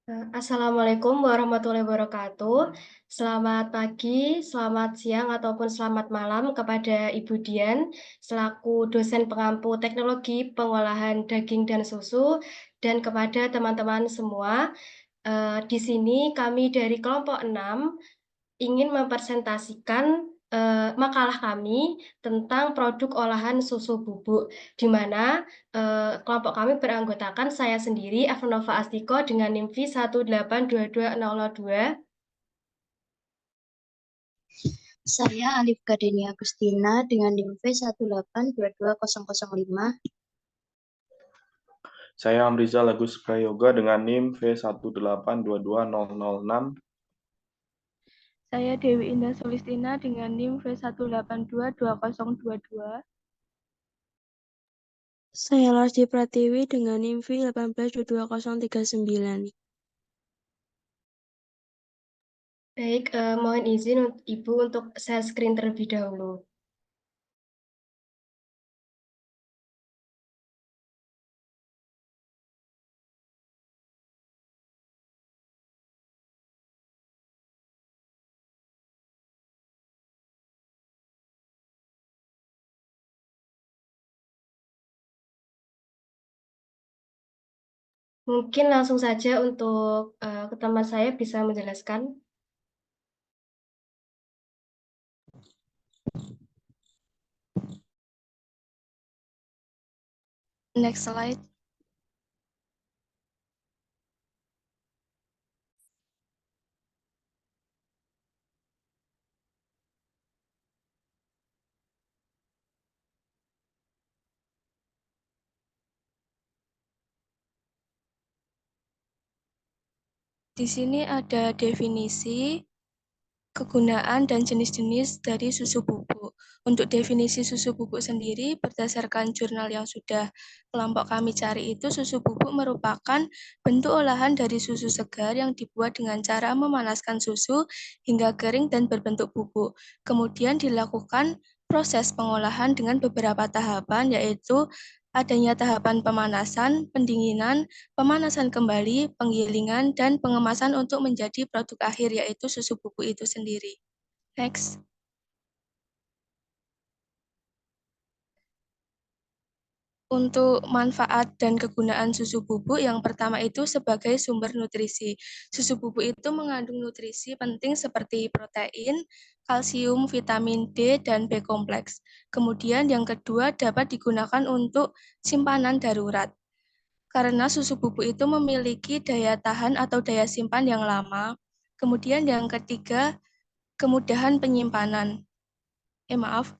Assalamualaikum warahmatullahi wabarakatuh. Selamat pagi, selamat siang, ataupun selamat malam kepada Ibu Dian, selaku dosen pengampu teknologi pengolahan daging dan susu, dan kepada teman-teman semua. Di sini kami dari kelompok 6 ingin mempresentasikan makalah kami tentang produk olahan susu bubuk, di mana kelompok kami beranggotakan saya sendiri, Avanova Astiko, dengan NIM V 1822002. Saya Alif Gardenia Agustina dengan NIM V 1822005. Saya Amrizal Agus Prayoga dengan NIM V1822006. Saya Dewi Indah Solistina dengan NIM V1822022. Saya Lardi Pratiwi dengan NIM V1822039. Baik, mohon izin Ibu untuk share screen terlebih dahulu. Mungkin langsung saja untuk teman saya bisa menjelaskan. Next slide. Di sini ada definisi, kegunaan, dan jenis-jenis dari susu bubuk. Untuk definisi susu bubuk sendiri, berdasarkan jurnal yang sudah kelompok kami cari itu, susu bubuk merupakan bentuk olahan dari susu segar yang dibuat dengan cara memanaskan susu hingga kering dan berbentuk bubuk. Kemudian dilakukan proses pengolahan dengan beberapa tahapan, yaitu adanya tahapan pemanasan, pendinginan, pemanasan kembali, penggilingan, dan pengemasan untuk menjadi produk akhir, yaitu susu bubuk itu sendiri. Next. Untuk manfaat dan kegunaan susu bubuk, yang pertama itu sebagai sumber nutrisi. Susu bubuk itu mengandung nutrisi penting seperti protein, kalsium, vitamin D, dan B kompleks. Kemudian yang kedua dapat digunakan untuk simpanan darurat. Karena susu bubuk itu memiliki daya tahan atau daya simpan yang lama. Kemudian yang ketiga, kemudahan penyimpanan.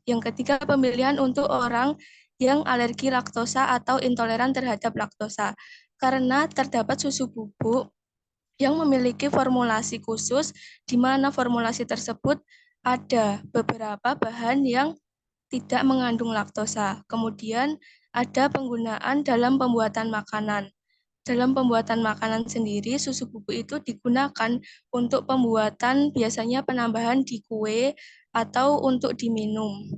Yang ketiga pemilihan untuk orang yang alergi laktosa atau intoleran terhadap laktosa. Karena terdapat susu bubuk yang memiliki formulasi khusus, di mana formulasi tersebut ada beberapa bahan yang tidak mengandung laktosa. Kemudian ada penggunaan dalam pembuatan makanan. Dalam pembuatan makanan sendiri, susu bubuk itu digunakan untuk pembuatan biasanya penambahan di kue atau untuk diminum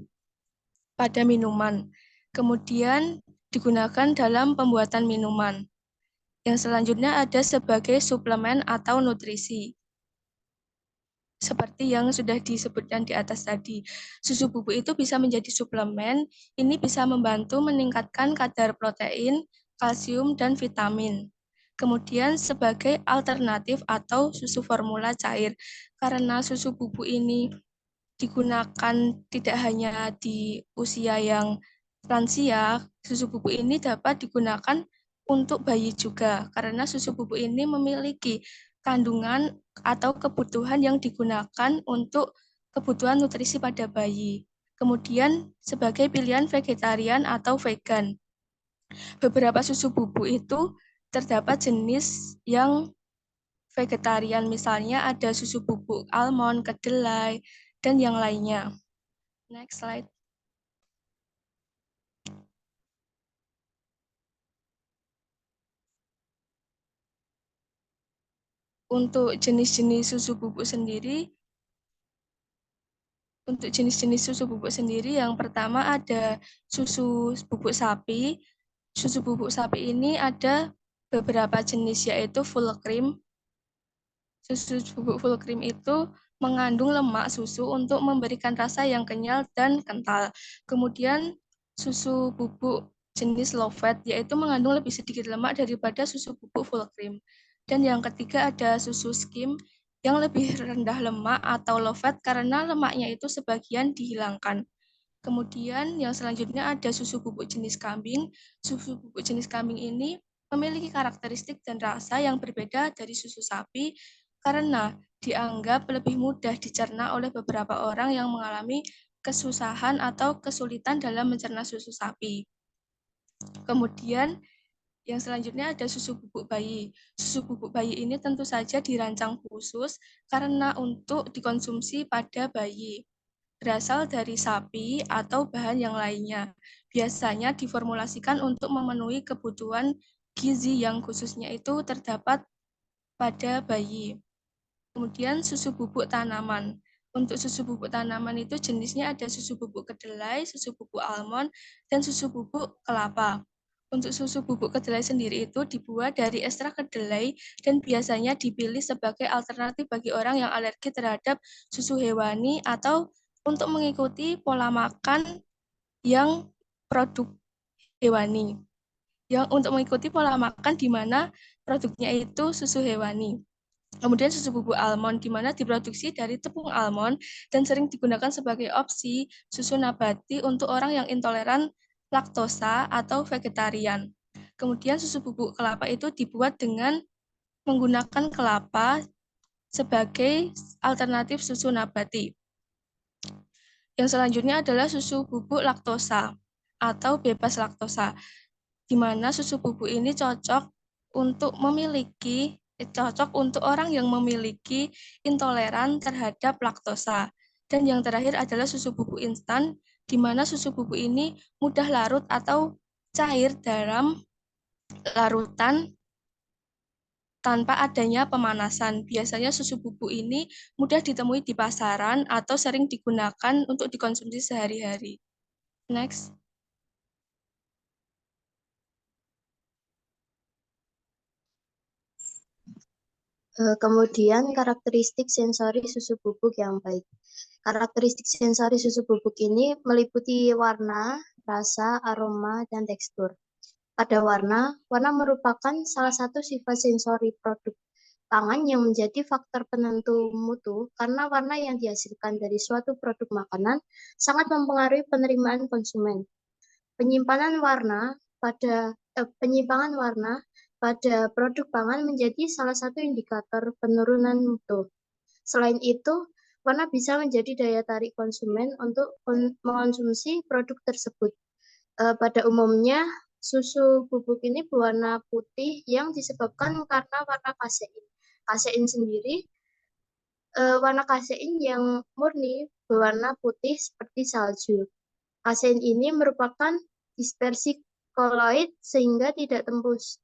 pada minuman. Kemudian digunakan dalam pembuatan minuman. Yang selanjutnya ada sebagai suplemen atau nutrisi. Seperti yang sudah disebutkan di atas tadi, susu bubuk itu bisa menjadi suplemen. Ini bisa membantu meningkatkan kadar protein, kalsium, dan vitamin. Kemudian sebagai alternatif atau susu formula cair. Karena susu bubuk ini digunakan tidak hanya di usia yang lansia, susu bubuk ini dapat digunakan untuk bayi juga, karena susu bubuk ini memiliki kandungan atau kebutuhan yang digunakan untuk kebutuhan nutrisi pada bayi. Kemudian sebagai pilihan vegetarian atau vegan. Beberapa susu bubuk itu terdapat jenis yang vegetarian, misalnya ada susu bubuk almond, kedelai, dan yang lainnya. Next slide. Untuk jenis-jenis susu bubuk sendiri, yang pertama ada susu bubuk sapi. Susu bubuk sapi ini ada beberapa jenis, yaitu full cream, Susu bubuk full cream itu mengandung lemak susu untuk memberikan rasa yang kenyal dan kental. Kemudian susu bubuk jenis low fat yaitu mengandung lebih sedikit lemak daripada susu bubuk full cream. Dan yang ketiga ada susu skim yang lebih rendah lemak atau low fat karena lemaknya itu sebagian dihilangkan. Kemudian yang selanjutnya ada susu bubuk jenis kambing. Susu bubuk jenis kambing ini memiliki karakteristik dan rasa yang berbeda dari susu sapi karena dianggap lebih mudah dicerna oleh beberapa orang yang mengalami kesusahan atau kesulitan dalam mencerna susu sapi. Kemudian yang selanjutnya ada susu bubuk bayi. Susu bubuk bayi ini tentu saja dirancang khusus karena untuk dikonsumsi pada bayi. Berasal dari sapi atau bahan yang lainnya. Biasanya diformulasikan untuk memenuhi kebutuhan gizi yang khususnya itu terdapat pada bayi. Kemudian susu bubuk tanaman. Untuk susu bubuk tanaman itu jenisnya ada susu bubuk kedelai, susu bubuk almond, dan susu bubuk kelapa. Untuk susu bubuk kedelai sendiri itu dibuat dari ekstrak kedelai dan biasanya dipilih sebagai alternatif bagi orang yang alergi terhadap susu hewani atau untuk mengikuti pola makan yang produk hewani. Yang untuk mengikuti pola makan di mana produknya itu susu hewani. Kemudian susu bubuk almond, di mana diproduksi dari tepung almond dan sering digunakan sebagai opsi susu nabati untuk orang yang intoleran laktosa atau vegetarian. Kemudian susu bubuk kelapa itu dibuat dengan menggunakan kelapa sebagai alternatif susu nabati. Yang selanjutnya adalah susu bubuk laktosa atau bebas laktosa, di mana susu bubuk ini cocok untuk orang yang memiliki intoleran terhadap laktosa. Dan yang terakhir adalah susu bubuk instan, di mana susu bubuk ini mudah larut atau cair dalam larutan tanpa adanya pemanasan. Biasanya susu bubuk ini mudah ditemui di pasaran atau sering digunakan untuk dikonsumsi sehari-hari. Next. Kemudian karakteristik sensori susu bubuk yang baik. Karakteristik sensori susu bubuk ini meliputi warna, rasa, aroma, dan tekstur. Pada warna merupakan salah satu sifat sensori produk pangan yang menjadi faktor penentu mutu karena warna yang dihasilkan dari suatu produk makanan sangat mempengaruhi penerimaan konsumen. Penyimpangan warna penyimpangan warna pada produk pangan menjadi salah satu indikator penurunan mutu. Selain itu, warna bisa menjadi daya tarik konsumen untuk mengonsumsi produk tersebut. Pada umumnya, susu bubuk ini berwarna putih yang disebabkan karena warna kasein. Kasein sendiri, warna kasein yang murni berwarna putih seperti salju. Kasein ini merupakan dispersi koloid sehingga tidak tembus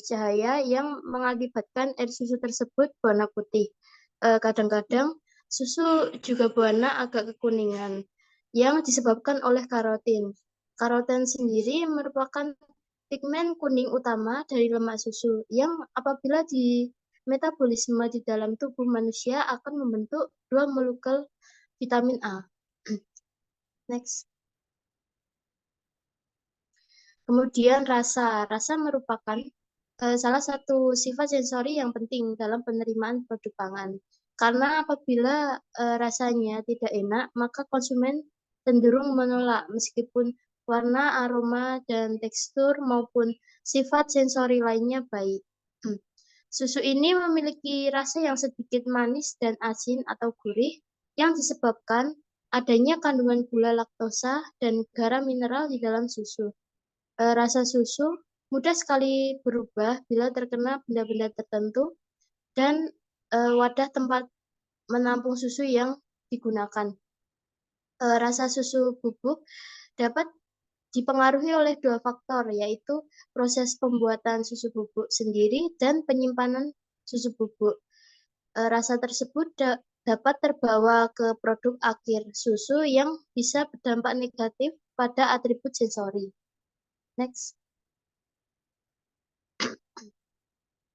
cahaya yang mengakibatkan air susu tersebut berwarna putih. Kadang-kadang susu juga berwarna agak kekuningan yang disebabkan oleh karotin. Karotin sendiri merupakan pigmen kuning utama dari lemak susu yang apabila di metabolisme di dalam tubuh manusia akan membentuk dua molekul vitamin A. Next. Kemudian rasa merupakan salah satu sifat sensori yang penting dalam penerimaan produk pangan. Karena apabila rasanya tidak enak, maka konsumen cenderung menolak meskipun warna, aroma, dan tekstur maupun sifat sensori lainnya baik. Susu ini memiliki rasa yang sedikit manis dan asin atau gurih yang disebabkan adanya kandungan gula laktosa dan garam mineral di dalam susu. Rasa susu mudah sekali berubah bila terkena benda-benda tertentu dan wadah tempat menampung susu yang digunakan. Rasa susu bubuk dapat dipengaruhi oleh dua faktor, yaitu proses pembuatan susu bubuk sendiri dan penyimpanan susu bubuk. Rasa tersebut dapat terbawa ke produk akhir susu yang bisa berdampak negatif pada atribut sensori. Next.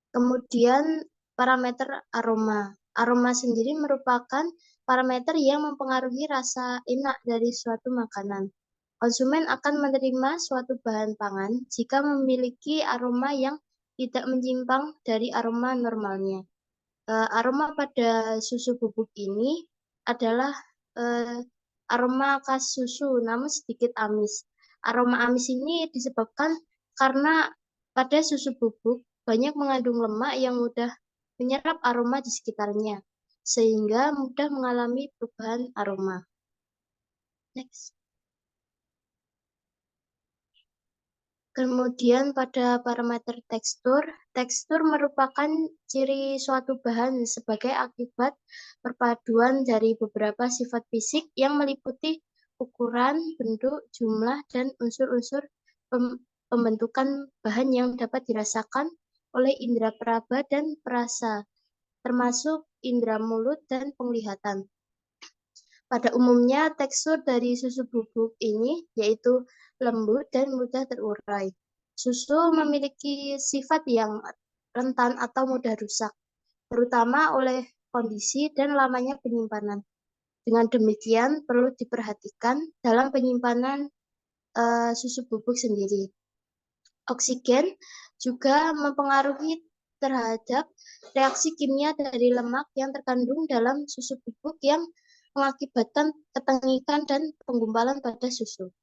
Kemudian parameter aroma. Aroma sendiri merupakan parameter yang mempengaruhi rasa enak dari suatu makanan. Konsumen akan menerima suatu bahan pangan jika memiliki aroma yang tidak menyimpang dari aroma normalnya. Aroma pada susu bubuk ini adalah aroma khas susu, namun sedikit amis. Aroma amis ini disebabkan karena pada susu bubuk banyak mengandung lemak yang mudah menyerap aroma di sekitarnya, sehingga mudah mengalami perubahan aroma. Next. Kemudian pada parameter tekstur, tekstur merupakan ciri suatu bahan sebagai akibat perpaduan dari beberapa sifat fisik yang meliputi ukuran, bentuk, jumlah, dan unsur-unsur pembentukan bahan yang dapat dirasakan oleh indera peraba dan perasa, termasuk indera mulut dan penglihatan. Pada umumnya, tekstur dari susu bubuk ini yaitu lembut dan mudah terurai. Susu memiliki sifat yang rentan atau mudah rusak, terutama oleh kondisi dan lamanya penyimpanan. Dengan demikian, perlu diperhatikan dalam penyimpanan susu bubuk sendiri. Oksigen juga mempengaruhi terhadap reaksi kimia dari lemak yang terkandung dalam susu bubuk yang mengakibatkan ketengikan dan penggumpalan pada susu.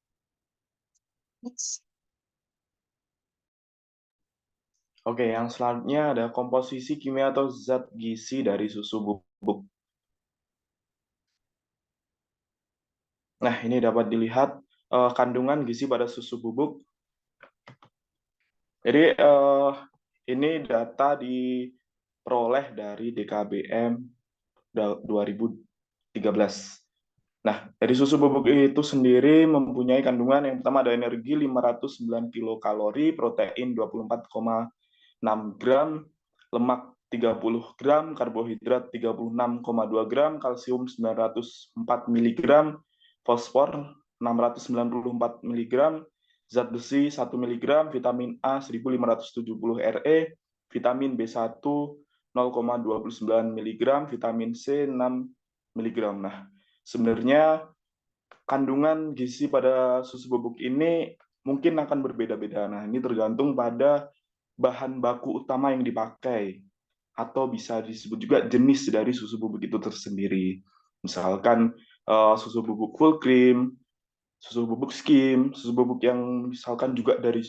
Next. Oke, yang selanjutnya ada komposisi kimia atau zat gizi dari susu bubuk. Nah, ini dapat dilihat kandungan gizi pada susu bubuk. Jadi, ini data diperoleh dari DKBM 2013. Nah, dari susu bubuk itu sendiri mempunyai kandungan yang pertama ada energi 509 kilokalori, protein 24,6 gram, lemak 30 gram, karbohidrat 36,2 gram, kalsium 904 mg, fosfor 694 mg, zat besi 1 mg, vitamin A 1570 Re, vitamin B1 0,29 mg, vitamin C 6 mg. Nah, sebenarnya kandungan gizi pada susu bubuk ini mungkin akan berbeda-beda. Nah, ini tergantung pada bahan baku utama yang dipakai, atau bisa disebut juga jenis dari susu bubuk itu tersendiri. Misalkan susu bubuk full cream, susu bubuk skim, susu bubuk yang misalkan juga dari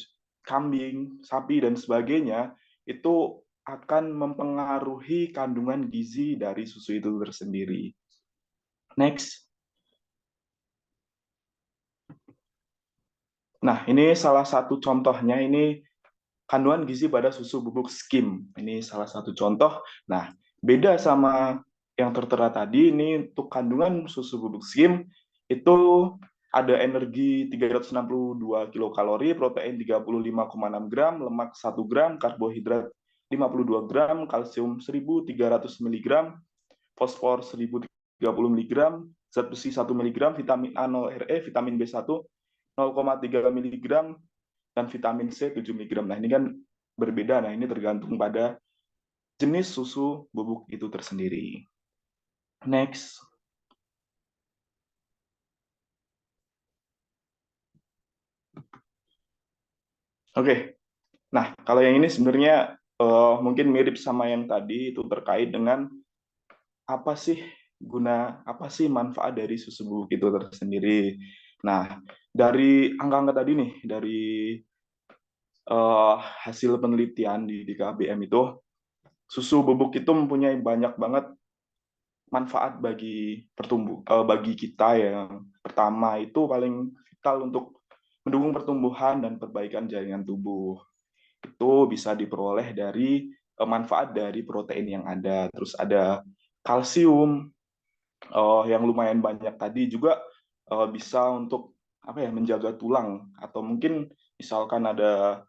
kambing, sapi, dan sebagainya, itu akan mempengaruhi kandungan gizi dari susu itu tersendiri. Next. Nah, ini salah satu contohnya, ini kandungan gizi pada susu bubuk skim. Ini salah satu contoh. Nah, beda sama yang tertera tadi, ini untuk kandungan susu bubuk skim, itu ada energi 362 kilokalori, protein 35,6 gram, lemak 1 gram, karbohidrat 52 gram, kalsium 1300 mg, fosfor 1030 mg, zat besi 1 mg, vitamin A 0 Re, vitamin B1 0,3 mg, dan vitamin C 7 mg. Nah, ini kan berbeda. Nah, ini tergantung pada jenis susu bubuk itu tersendiri. Next. Oke. Nah, kalau yang ini sebenarnya mungkin mirip sama yang tadi, itu terkait dengan apa sih manfaat dari susu bubuk itu tersendiri. Nah, dari angka-angka tadi nih, dari hasil penelitian di DKBM itu, susu bubuk itu mempunyai banyak banget manfaat bagi bagi kita. Yang pertama itu paling vital untuk mendukung pertumbuhan dan perbaikan jaringan tubuh. Itu bisa diperoleh dari manfaat dari protein yang ada. Terus ada kalsium yang lumayan banyak tadi, juga bisa untuk menjaga tulang, atau mungkin misalkan ada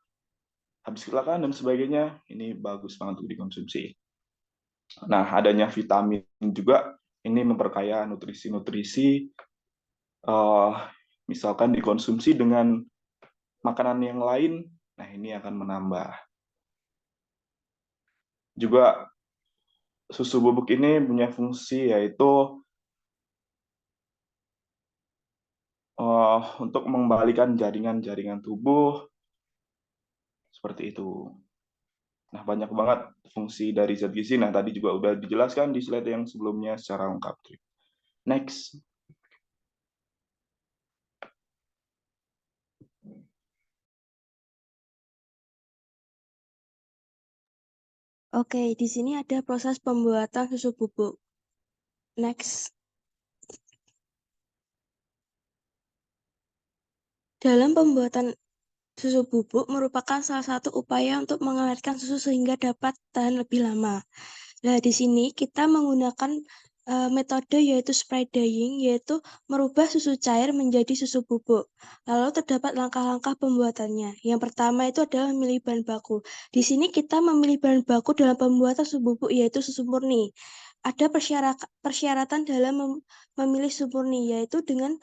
habis kecelakaan dan sebagainya, ini bagus banget untuk dikonsumsi. Nah, adanya vitamin juga ini memperkaya nutrisi-nutrisi, misalkan dikonsumsi dengan makanan yang lain, nah ini akan menambah. Juga susu bubuk ini punya fungsi yaitu untuk mengembalikan jaringan-jaringan tubuh seperti itu. Nah, banyak banget fungsi dari zat gizi. Nah, tadi juga udah dijelaskan di slide yang sebelumnya secara lengkap. Next. Oke, di sini ada proses pembuatan susu bubuk. Next. Dalam pembuatan susu bubuk merupakan salah satu upaya untuk mengawetkan susu sehingga dapat tahan lebih lama. Nah, di sini kita menggunakan metode yaitu spray drying, yaitu merubah susu cair menjadi susu bubuk. Lalu terdapat langkah-langkah pembuatannya. Yang pertama itu adalah memilih bahan baku. Di sini kita memilih bahan baku dalam pembuatan susu bubuk yaitu susu murni. Ada persyaratan dalam memilih susu murni, yaitu dengan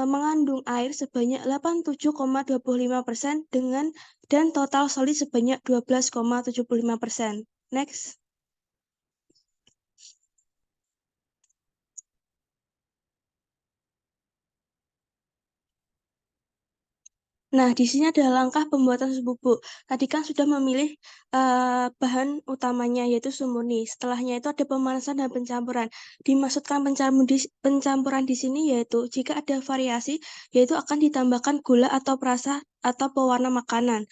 mengandung air sebanyak 87,25% dan total solid sebanyak 12,75%. Next. Nah, di sini ada langkah pembuatan susu bubuk. Tadi kan sudah memilih bahan utamanya yaitu susu murni. Setelahnya itu ada pemanasan dan pencampuran. Dimaksudkan pencampuran di sini yaitu jika ada variasi yaitu akan ditambahkan gula atau perasa atau pewarna makanan.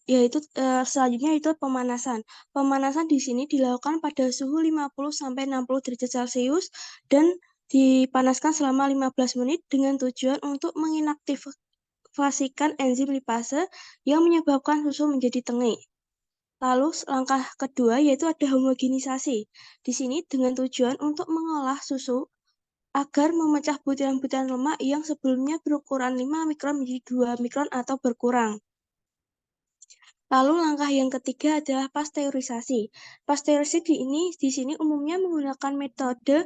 Yaitu selanjutnya itu pemanasan. Pemanasan di sini dilakukan pada suhu 50-60 derajat Celcius dan dipanaskan selama 15 menit dengan tujuan untuk mengaktifkan enzim lipase yang menyebabkan susu menjadi tengik. Lalu langkah kedua yaitu ada homogenisasi. Di sini dengan tujuan untuk mengolah susu agar memecah butiran-butiran lemak yang sebelumnya berukuran 5 mikron menjadi 2 mikron atau berkurang. Lalu langkah yang ketiga adalah pasteurisasi. Pasteurisasi di sini umumnya menggunakan metode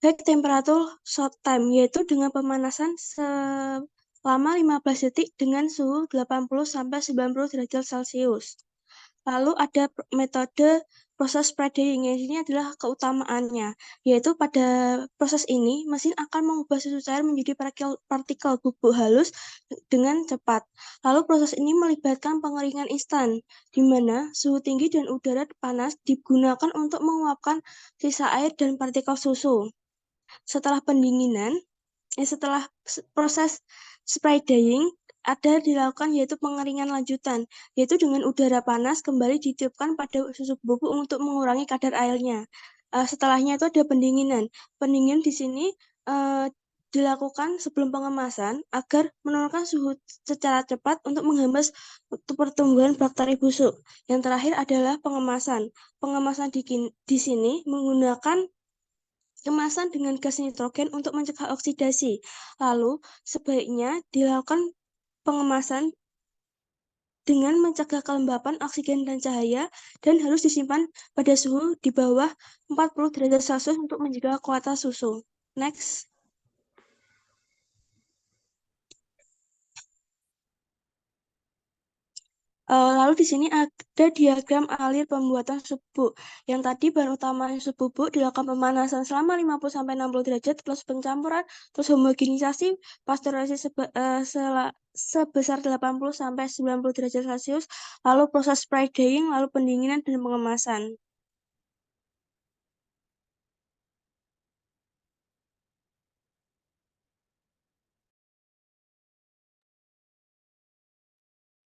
high temperature short time, yaitu dengan pemanasan selama 15 detik dengan suhu 80-90 derajat Celcius. Lalu ada metode proses spray drying, yang ini adalah keutamaannya, yaitu pada proses ini mesin akan mengubah susu cair menjadi partikel bubuk halus dengan cepat. Lalu proses ini melibatkan pengeringan instan, di mana suhu tinggi dan udara panas digunakan untuk menguapkan sisa air dan partikel susu. Setelah proses spray drying ada dilakukan yaitu pengeringan lanjutan, yaitu dengan udara panas kembali ditiupkan pada susu bubuk untuk mengurangi kadar airnya. Setelahnya itu ada pendinginan. Pendinginan di sini dilakukan sebelum pengemasan agar menurunkan suhu secara cepat untuk menghambat pertumbuhan bakteri busuk. Yang terakhir adalah pengemasan. Pengemasan di sini menggunakan kemasan dengan gas nitrogen untuk mencegah oksidasi. Lalu, sebaiknya dilakukan pengemasan dengan mencegah kelembapan oksigen dan cahaya dan harus disimpan pada suhu di bawah 40 derajat Celcius untuk menjaga kualitas susu. Next. Lalu di sini ada diagram alir pembuatan susu bubuk. Yang tadi bahan utama susu bubuk dilakukan pemanasan selama 50-60 derajat, plus pencampuran, terus homogenisasi, pasteurisasi sebesar 80-90 derajat Celcius, lalu proses spray drying, lalu pendinginan dan pengemasan.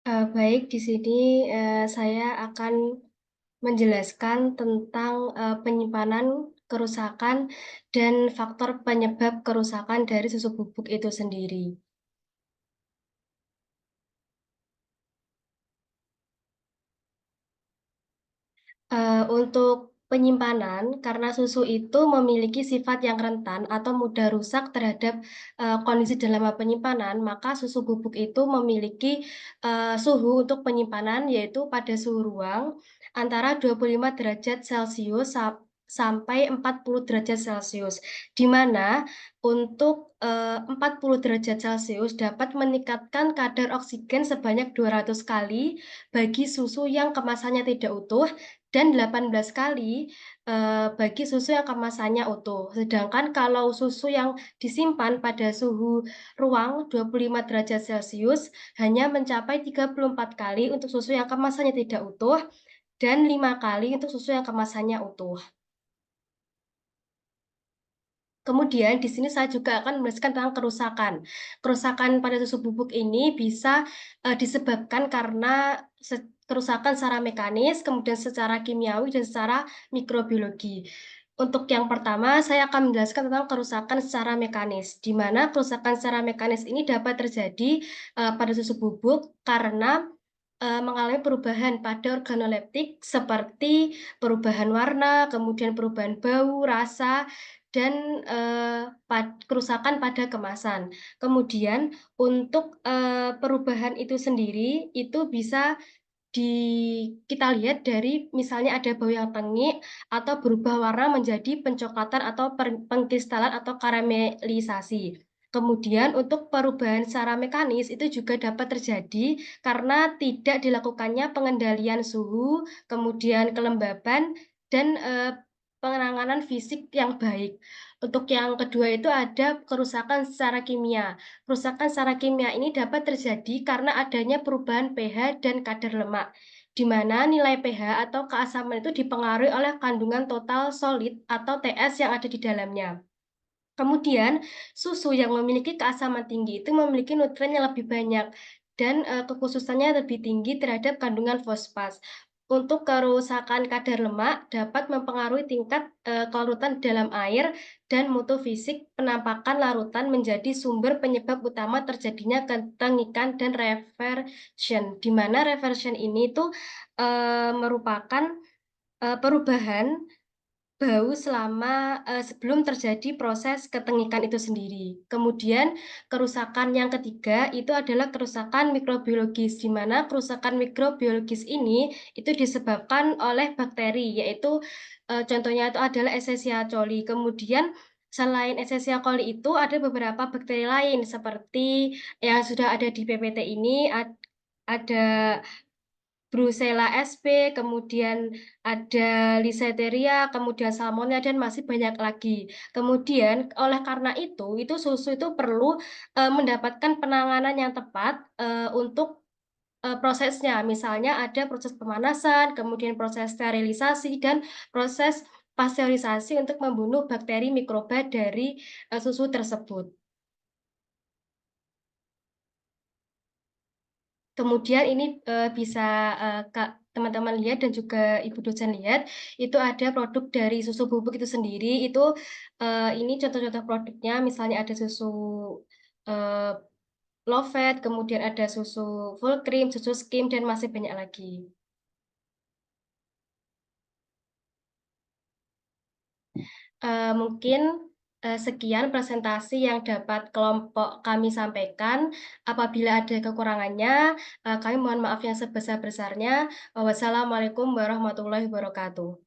Baik, di sini saya akan menjelaskan tentang penyimpanan, kerusakan, dan faktor penyebab kerusakan dari susu bubuk itu sendiri. Untuk penyimpanan, karena susu itu memiliki sifat yang rentan atau mudah rusak terhadap kondisi dalam penyimpanan, maka susu bubuk itu memiliki suhu untuk penyimpanan yaitu pada suhu ruang antara 25 derajat Celcius sampai 40 derajat Celcius, di mana untuk 40 derajat Celcius dapat meningkatkan kadar oksigen sebanyak 200 kali bagi susu yang kemasannya tidak utuh dan 18 kali bagi susu yang kemasannya utuh. Sedangkan kalau susu yang disimpan pada suhu ruang 25 derajat Celcius hanya mencapai 34 kali untuk susu yang kemasannya tidak utuh dan 5 kali untuk susu yang kemasannya utuh. Kemudian di sini saya juga akan menuliskan tentang kerusakan. Kerusakan pada susu bubuk ini bisa disebabkan karena kerusakan secara mekanis, kemudian secara kimiawi, dan secara mikrobiologi. Untuk yang pertama, saya akan menjelaskan tentang kerusakan secara mekanis, di mana kerusakan secara mekanis ini dapat terjadi pada susu bubuk karena mengalami perubahan pada organoleptik seperti perubahan warna, kemudian perubahan bau, rasa, dan kerusakan pada kemasan. Kemudian untuk perubahan itu sendiri itu bisa kita lihat dari misalnya ada bau yang tengik atau berubah warna menjadi pencoklatan atau pengkristalan atau karamelisasi. Kemudian untuk perubahan secara mekanis itu juga dapat terjadi karena tidak dilakukannya pengendalian suhu, kemudian kelembaban, dan penanganan fisik yang baik. Untuk yang kedua itu ada kerusakan secara kimia. Kerusakan secara kimia ini dapat terjadi karena adanya perubahan pH dan kadar lemak, di mana nilai pH atau keasaman itu dipengaruhi oleh kandungan total solid atau TS yang ada di dalamnya. Kemudian, susu yang memiliki keasaman tinggi itu memiliki nutrien yang lebih banyak dan kekhususannya lebih tinggi terhadap kandungan fosfat. Untuk kerusakan kadar lemak dapat mempengaruhi tingkat kelarutan dalam air dan mutu fisik penampakan larutan menjadi sumber penyebab utama terjadinya ketengikan dan reversion. Di mana reversion ini itu merupakan perubahan bau selama sebelum terjadi proses ketengikan itu sendiri. Kemudian kerusakan yang ketiga itu adalah kerusakan mikrobiologis, di mana kerusakan mikrobiologis ini itu disebabkan oleh bakteri, yaitu contohnya itu adalah Escherichia coli. Kemudian selain Escherichia coli itu ada beberapa bakteri lain seperti yang sudah ada di PPT ini, ada Brucella sp, kemudian ada Listeria, kemudian Salmonella, dan masih banyak lagi. Kemudian oleh karena itu susu itu perlu mendapatkan penanganan yang tepat untuk prosesnya. Misalnya ada proses pemanasan, kemudian proses sterilisasi, dan proses pasteurisasi untuk membunuh bakteri mikroba dari susu tersebut. Kemudian ini bisa teman-teman lihat dan juga Ibu dosen lihat, itu ada produk dari susu bubuk itu sendiri, itu ini contoh-contoh produknya, misalnya ada susu low fat, kemudian ada susu full cream, susu skim, dan masih banyak lagi. Mungkin sekian presentasi yang dapat kelompok kami sampaikan. Apabila ada kekurangannya, kami mohon maaf yang sebesar-besarnya. Wassalamualaikum warahmatullahi wabarakatuh.